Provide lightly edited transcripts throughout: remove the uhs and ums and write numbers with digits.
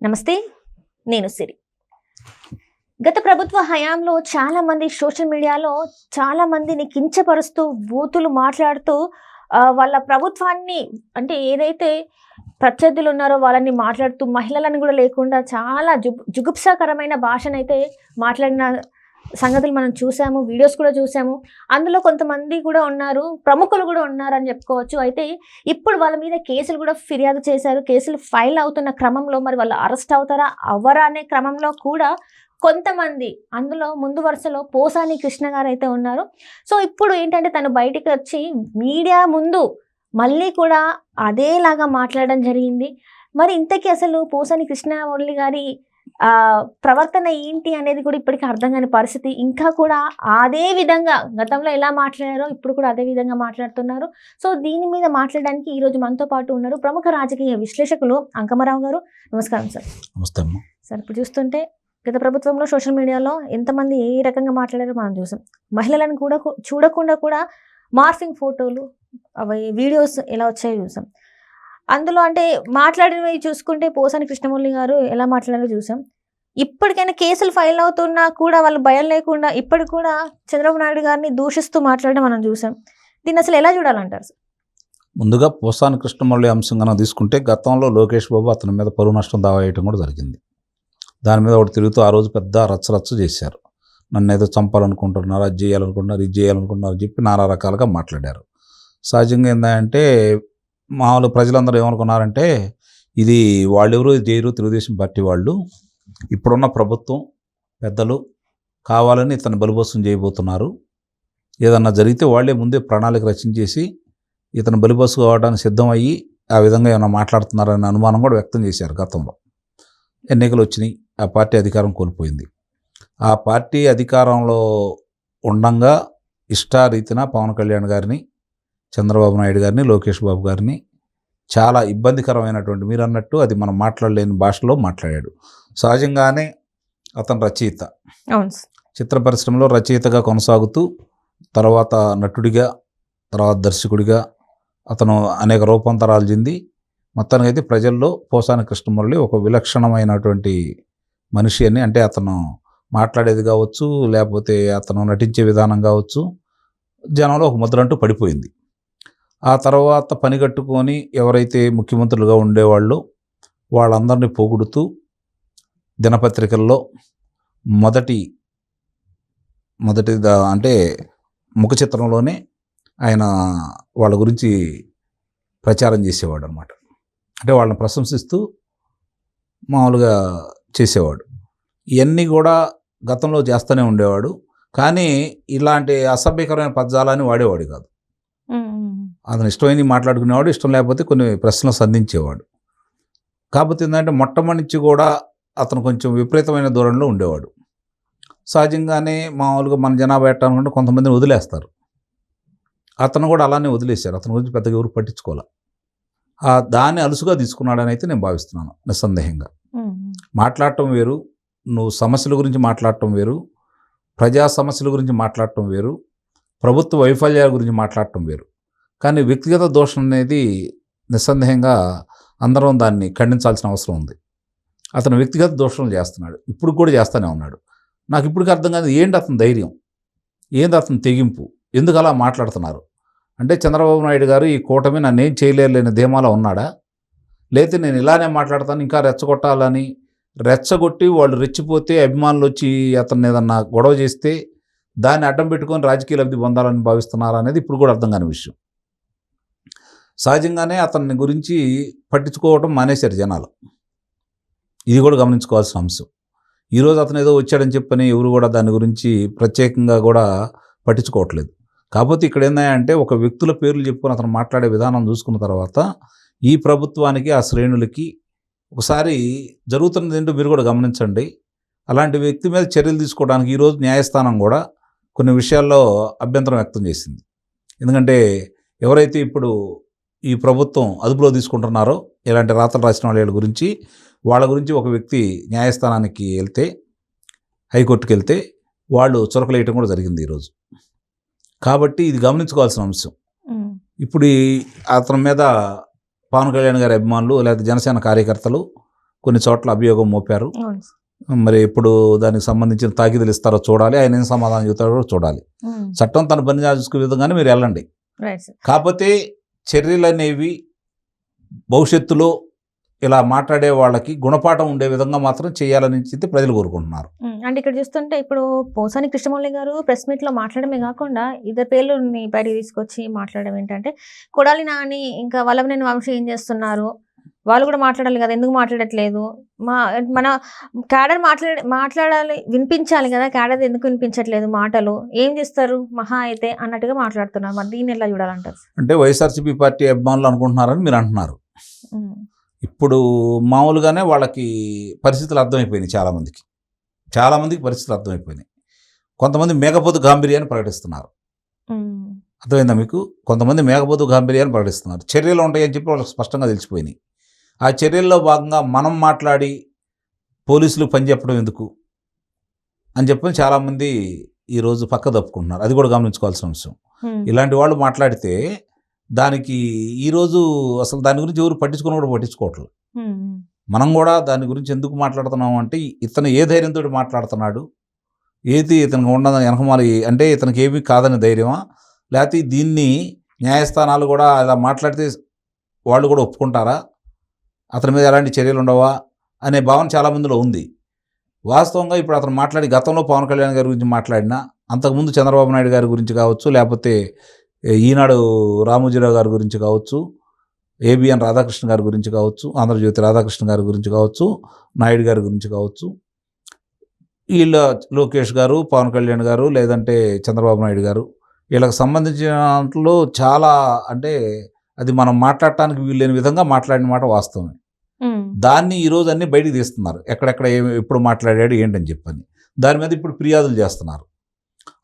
నమస్తే, నేను సిరి. గత ప్రభుత్వ హయాంలో చాలా మంది సోషల్ మీడియాలో చాలా మందిని కించపరుస్తూ బూతులు మాట్లాడుతూ వాళ్ళ ప్రభుత్వాన్ని అంటే ఏదైతే ప్రత్యర్థులు ఉన్నారో వాళ్ళని మాట్లాడుతూ మహిళలను కూడా లేకుండా చాలా జుగుప్సాకరమైన భాషనైతే మాట్లాడిన సంగతులు మనం చూసాము, వీడియోస్ కూడా చూసాము. అందులో కొంతమంది కూడా ఉన్నారు, ప్రముఖులు కూడా ఉన్నారని చెప్పుకోవచ్చు. అయితే ఇప్పుడు వాళ్ళ మీద కేసులు కూడా ఫిర్యాదు చేశారు. కేసులు ఫైల్ అవుతున్న క్రమంలో మరి వాళ్ళు అరెస్ట్ అవుతారా అవ్వరా అనే క్రమంలో కూడా కొంతమంది, అందులో ముందు వరుసలో పోసాని కృష్ణ గారు అయితే ఉన్నారు. సో ఇప్పుడు ఏంటంటే తను బయటికి వచ్చి మీడియా ముందు మళ్ళీ కూడా అదేలాగా మాట్లాడడం జరిగింది. మరి ఇంతకీ అసలు పోసాని కృష్ణమౌళి గారి ప్రవర్తన ఏంటి అనేది కూడా ఇప్పటికీ అర్థం కాని పరిస్థితి. ఇంకా కూడా అదే విధంగా గతంలో ఎలా మాట్లాడారో ఇప్పుడు కూడా అదే విధంగా మాట్లాడుతున్నారు. సో దీని మీద మాట్లాడడానికి ఈరోజు మనతో పాటు ఉన్నారు ప్రముఖ రాజకీయ విశ్లేషకులు అంకమరావు గారు. నమస్కారం సార్. నమస్తే అమ్మ. సార్, ఇప్పుడు చూస్తుంటే గత ప్రభుత్వంలో సోషల్ మీడియాలో ఎంతమంది ఏ రకంగా మాట్లాడారో మనం చూసాం. మహిళలను కూడా చూడకుండా కూడా మార్ఫింగ్ ఫోటోలు అవి వీడియోస్ ఎలా వచ్చాయో చూసాం. అందులో అంటే మాట్లాడినవి చూసుకుంటే పోసాని కృష్ణమౌళి గారు ఎలా మాట్లాడారో చూసాం. ఇప్పటికైనా కేసులు ఫైల్ అవుతున్నా కూడా వాళ్ళు భయం లేకుండా ఇప్పటికి కూడా చంద్రబాబు నాయుడు గారిని దూషిస్తూ మాట్లాడడం మనం చూసాం. దీన్ని అసలు ఎలా చూడాలంటారు? ముందుగా పోసాని కృష్ణమౌళి అంశం కనుక తీసుకుంటే గతంలో లోకేష్ బాబు అతని మీద పరువు నష్టం దావా వేయడం కూడా జరిగింది. దాని మీద ఒకటి తిరుగుతూ ఆ రోజు పెద్ద రచ్చరచ్చ చేశారు. నన్ను ఏదో చంపాలనుకుంటున్నారు, అది చేయాలనుకుంటున్నారు, ఇది చేయాలనుకుంటున్నారు చెప్పి నానా రకాలుగా మాట్లాడారు. సహజంగా ఏంటంటే మామూలు ప్రజలందరూ ఏమనుకున్నారంటే ఇది వాళ్ళెవరూ చేయరు, తెలుగుదేశం పార్టీ వాళ్ళు, ఇప్పుడున్న ప్రభుత్వం పెద్దలు కావాలని ఇతను బలిపశం చేయబోతున్నారు, ఏదన్నా జరిగితే వాళ్ళే ముందే ప్రణాళిక రచించేసి ఇతను బలిపశు కావడానికి సిద్ధమయ్యి ఆ విధంగా ఏమైనా మాట్లాడుతున్నారనే అనుమానం కూడా వ్యక్తం చేశారు. గతంలో ఎన్నికలు వచ్చినాయి, ఆ పార్టీ అధికారం కోల్పోయింది. ఆ పార్టీ అధికారంలో ఉండంగా ఇష్టారీతిన పవన్ కళ్యాణ్ గారిని, చంద్రబాబు నాయుడు గారిని, లోకేష్ బాబు గారిని చాలా ఇబ్బందికరమైనటువంటి, మీరు అన్నట్టు అది మనం మాట్లాడలేని భాషలో మాట్లాడాడు. సహజంగానే అతను రచయిత, చిత్ర పరిశ్రమలో రచయితగా కొనసాగుతూ తర్వాత నటుడిగా, తర్వాత దర్శకుడిగా అతను అనేక రూపాంతరాలు చెంది మొత్తానికి అయితే ప్రజల్లో పోసాని కృష్ణమౌళి ఒక విలక్షణమైనటువంటి మనిషి అని, అంటే అతను మాట్లాడేది కావచ్చు, లేకపోతే అతను నటించే విధానం కావచ్చు, జనంలో ఒక ముద్ర అంటూ పడిపోయింది. ఆ తర్వాత పనిగట్టుకొని ఎవరైతే ముఖ్యమంత్రులుగా ఉండేవాళ్ళు వాళ్ళందరినీ పొగుడుతూ దినపత్రికల్లో మొదటి అంటే ముఖ చిత్రంలోనే ఆయన వాళ్ళ గురించి ప్రచారం చేసేవాడు అనమాట. అంటే వాళ్ళని ప్రశంసిస్తూ మామూలుగా చేసేవాడు. ఇవన్నీ కూడా గతంలో చేస్తూనే ఉండేవాడు. కానీ ఇలాంటి అసభ్యకరమైన పదజాలాన్ని వాడేవాడు కాదు. అతను ఇష్టమైంది మాట్లాడుకునేవాడు, ఇష్టం లేకపోతే కొన్ని ప్రశ్నలు సంధించేవాడు. కాకపోతే ఏంటంటే మొట్టమొదటి నుంచి కూడా అతను కొంచెం విపరీతమైన ధోరణిలో ఉండేవాడు. సహజంగానే మామూలుగా మన జనాభా ఎట్టాలనుకుంటే కొంతమందిని వదిలేస్తారు. అతను కూడా అలానే వదిలేశారు. అతని గురించి పెద్దగా ఎవరు పట్టించుకోవాలి. దాన్ని అలుసుగా తీసుకున్నాడని అయితే నేను భావిస్తున్నాను. నిస్సందేహంగా మాట్లాడటం వేరు, నువ్వు సమస్యల గురించి మాట్లాడటం వేరు, ప్రజా సమస్యల గురించి మాట్లాడటం వేరు, ప్రభుత్వ వైఫల్యాల గురించి మాట్లాడటం వేరు. కానీ వ్యక్తిగత దోషం అనేది నిస్సందేహంగా అందరం దాన్ని ఖండించాల్సిన అవసరం ఉంది. అతను వ్యక్తిగత దోషం చేస్తున్నాడు, ఇప్పుడు కూడా చేస్తూనే ఉన్నాడు. నాకు ఇప్పటికీ అర్థం కాదు ఏంటి అతని ధైర్యం, ఏంటి అతని తెగింపు, ఎందుకు అలా మాట్లాడుతున్నారు అంటే చంద్రబాబు నాయుడు గారు ఈ కూటమి నన్ను ఏం చేయలేని ధీమాలో ఉన్నాడా, లేకపోతే నేను ఇలానే మాట్లాడతాను ఇంకా రెచ్చగొట్టాలని, రెచ్చగొట్టి వాళ్ళు రెచ్చిపోతే అభిమానులు వచ్చి అతన్ని ఏదన్నా గొడవ చేస్తే దాన్ని అడ్డం పెట్టుకొని రాజకీయ లబ్ధి పొందాలని భావిస్తున్నారా అనేది ఇప్పుడు కూడా అర్థం కాని విషయం. సహజంగానే అతన్ని గురించి పట్టించుకోవడం మానేశారు జనాలు. ఇది కూడా గమనించుకోవాల్సిన అంశం. ఈరోజు అతను ఏదో వచ్చాడని చెప్పని ఎవరు కూడా దాని గురించి ప్రత్యేకంగా కూడా పట్టించుకోవట్లేదు. కాకపోతే ఇక్కడ ఏంటంటే ఒక వ్యక్తుల పేర్లు చెప్పుకొని అతను మాట్లాడే విధానం చూసుకున్న తర్వాత ఈ ప్రభుత్వానికి, ఆ శ్రేణులకి ఒకసారి జరుగుతున్నది ఏంటో మీరు కూడా గమనించండి. అలాంటి వ్యక్తి మీద చర్యలు తీసుకోవడానికి ఈరోజు న్యాయస్థానం కూడా కొన్ని విషయాల్లో అభ్యంతరం వ్యక్తం చేసింది. ఎందుకంటే ఎవరైతే ఇప్పుడు ఈ ప్రభుత్వం అదుపులో తీసుకుంటున్నారో ఇలాంటి రాతలు రాసిన వాళ్ళ గురించి ఒక వ్యక్తి న్యాయస్థానానికి వెళ్తే, హైకోర్టుకి వెళ్తే వాళ్ళు చురకలేయటం కూడా జరిగింది ఈరోజు. కాబట్టి ఇది గమనించుకోవాల్సిన అంశం. ఇప్పుడు అతని మీద పవన్ కళ్యాణ్ గారి అభిమానులు లేదా జనసేన కార్యకర్తలు కొన్ని చోట్ల అభియోగం మోపారు. అవును. మరి ఎప్పుడు దానికి సంబంధించిన తాకీదులు ఇస్తారో చూడాలి, ఆయన ఏం సమాధానం చెబుతారో చూడాలి. చట్టం తన పని చేసుకునే విధంగానే మీరు వెళ్ళండి. Right sir. కాకపోతే చర్యలు అనేవి భవిష్యత్తులో ఇలా మాట్లాడే వాళ్ళకి గుణపాఠం ఉండే విధంగా మాత్రం చేయాలని చెప్పి ప్రజలు కోరుకుంటున్నారు. అంటే ఇక్కడ చూస్తుంటే ఇప్పుడు పోసాని కృష్ణమౌళి గారు ప్రెస్ మీట్లో మాట్లాడమే కాకుండా ఇద్దరు పేర్లని బయటికి తీసుకొచ్చి మాట్లాడడం ఏంటంటే, కొడాలి నాని ఇంకా వల్లభనేని వంశీ ఏం చేస్తున్నారు, వాళ్ళు కూడా మాట్లాడాలి కదా, ఎందుకు మాట్లాడట్లేదు, మన క్యాడర్ మాట్లాడాలి, వినిపించాలి కదా, క్యాడర్ ఎందుకు వినిపించట్లేదు, మాటలు ఏం చేస్తారు మహా అయితే అన్నట్టుగా మాట్లాడుతున్నారు. మరి దీన్ని ఎలా చూడాలంటారు? అంటే వైఎస్ఆర్సీపీ పార్టీ అభిమానులు అనుకుంటున్నారని మీరు అంటున్నారు. ఇప్పుడు మామూలుగానే వాళ్ళకి పరిస్థితులు అర్థమైపోయినాయి. చాలామందికి పరిస్థితులు అర్థమైపోయినాయి. కొంతమంది మేఘపోతు గాంభీర్యాన్ని ప్రకటిస్తున్నారు. అర్థమైందా మీకు? కొంతమంది మేఘపోతు గాంభీర్యాన్ని ప్రకటిస్తున్నారు. చర్యలు ఉంటాయని చెప్పి వాళ్ళకి స్పష్టంగా తెలిసిపోయినాయి. ఆ చర్యల్లో భాగంగా మనం మాట్లాడి పోలీసులు పని చెప్పడం ఎందుకు అని చెప్పి చాలామంది ఈరోజు పక్క తప్పుకుంటున్నారు. అది కూడా గమనించుకోవాల్సిన అంశం. ఇలాంటి వాళ్ళు మాట్లాడితే దానికి ఈరోజు అసలు దాని గురించి ఎవరు పట్టించుకోవట్లేదు. మనం కూడా దాని గురించి ఎందుకు మాట్లాడుతున్నాం అంటే, ఇతను ఏ ధైర్యంతో మాట్లాడుతున్నాడు, ఏది ఇతనికి ఉండదు వెనకమాలి, అంటే ఇతనికి ఏమీ కాదని ధైర్యమా, లేకపోతే దీన్ని న్యాయస్థానాలు కూడా అలా మాట్లాడితే వాళ్ళు కూడా ఒప్పుకుంటారా, అతని మీద ఎలాంటి చర్యలు ఉండవా అనే భావన చాలామందిలో ఉంది. వాస్తవంగా ఇప్పుడు అతను మాట్లాడి గతంలో పవన్ కళ్యాణ్ గారి గురించి మాట్లాడినా, అంతకుముందు చంద్రబాబు నాయుడు గారి గురించి కావచ్చు, లేకపోతే ఈనాడు రామోజీరావు గారి గురించి కావచ్చు, ఏబిఎన్ రాధాకృష్ణ గారి గురించి కావచ్చు, ఆంధ్రజ్యోతి రాధాకృష్ణ గారి గురించి కావచ్చు, నాయుడు గారి గురించి కావచ్చు, వీళ్ళ లోకేష్ గారు, పవన్ కళ్యాణ్ గారు, లేదంటే చంద్రబాబు నాయుడు గారు, వీళ్ళకి సంబంధించిన దాంట్లో చాలా, అంటే అది మనం మాట్లాడటానికి వీల్లేని విధంగా మాట్లాడిన మాట వాస్తవమే. దాన్ని ఈరోజు అన్ని బయటికి తీస్తున్నారు, ఎక్కడెక్కడ ఎప్పుడు మాట్లాడాడు ఏంటని చెప్పని. దాని మీద ఇప్పుడు ఫిర్యాదులు చేస్తున్నారు.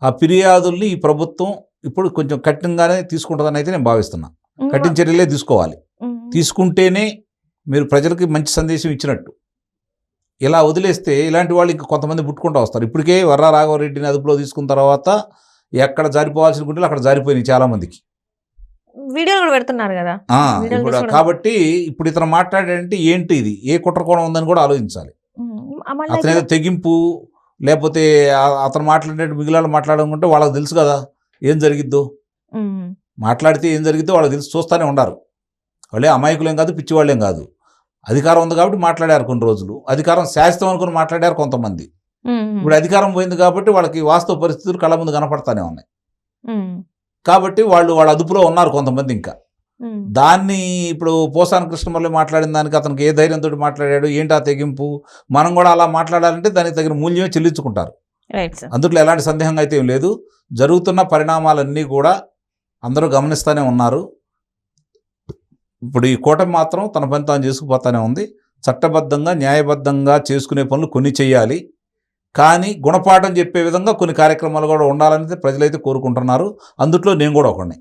ఆ ఫిర్యాదుల్ని ఈ ప్రభుత్వం ఇప్పుడు కొంచెం కఠినంగానే తీసుకుంటుందని అయితే నేను భావిస్తున్నా. కఠిన చర్యలే తీసుకోవాలి. తీసుకుంటేనే మీరు ప్రజలకి మంచి సందేశం ఇచ్చినట్టు. ఇలా వదిలేస్తే ఇలాంటి వాళ్ళు ఇంకా కొంతమంది పుట్టుకుంటూ వస్తారు. ఇప్పటికే వర్రా రాఘవరెడ్డిని అదుపులో తీసుకున్న తర్వాత ఎక్కడ జారిపోవాల్సిన గుంటలు అక్కడ జారిపోయినాయి చాలామందికి. వీడియోలు కూడా పెడుతున్నారు కదా ఇప్పుడు. కాబట్టి ఇప్పుడు ఇతను మాట్లాడాడంటే ఏంటి, ఇది ఏ కుట్రకోణం ఉందని కూడా ఆలోచించాలి. అతని ఏదో తెగింపు, లేకపోతే అతను మాట్లాడేటట్టు మిగిలిన మాట్లాడకుంటే వాళ్ళకి తెలుసు కదా ఏం జరిగిద్దో. మాట్లాడితే ఏం జరిగిద్దో వాళ్ళకి తెలిసి చూస్తూనే ఉండారు. వాళ్ళే అమాయకులేం కాదు, పిచ్చివాళ్ళేం కాదు. అధికారం ఉంది కాబట్టి మాట్లాడారు కొన్ని రోజులు. అధికారం శాశ్వతం అనుకుని మాట్లాడారు కొంతమంది. ఇప్పుడు అధికారం పోయింది కాబట్టి వాళ్ళకి వాస్తవ పరిస్థితులు కళ్ళ ముందు కనపడతానే ఉన్నాయి. కాబట్టి వాళ్ళ అదుపులో ఉన్నారు కొంతమంది. ఇంకా దాన్ని ఇప్పుడు పోసాని కృష్ణమౌళి మాట్లాడిన దానికి అతనికి ఏ ధైర్యంతో మాట్లాడాడు, ఏంటి ఆ తెగింపు, మనం కూడా అలా మాట్లాడాలంటే దానికి తగిన మూల్యమే చెల్లించుకుంటారు. అందుట్లో ఎలాంటి సందేహంగా అయితే ఏం లేదు. జరుగుతున్న పరిణామాలన్నీ కూడా అందరూ గమనిస్తూనే ఉన్నారు. ఇప్పుడు ఈ కూటమి మాత్రం తన పని తాను చేసుకుపోతానే ఉంది. చట్టబద్ధంగా న్యాయబద్ధంగా చేసుకునే పనులు కొన్ని చేయాలి, కానీ గుణపాఠం చెప్పే విధంగా కొన్ని కార్యక్రమాలు కూడా ఉండాలని ప్రజలైతే కోరుకుంటున్నారు. అందుట్లో నేను కూడా ఒకడిని.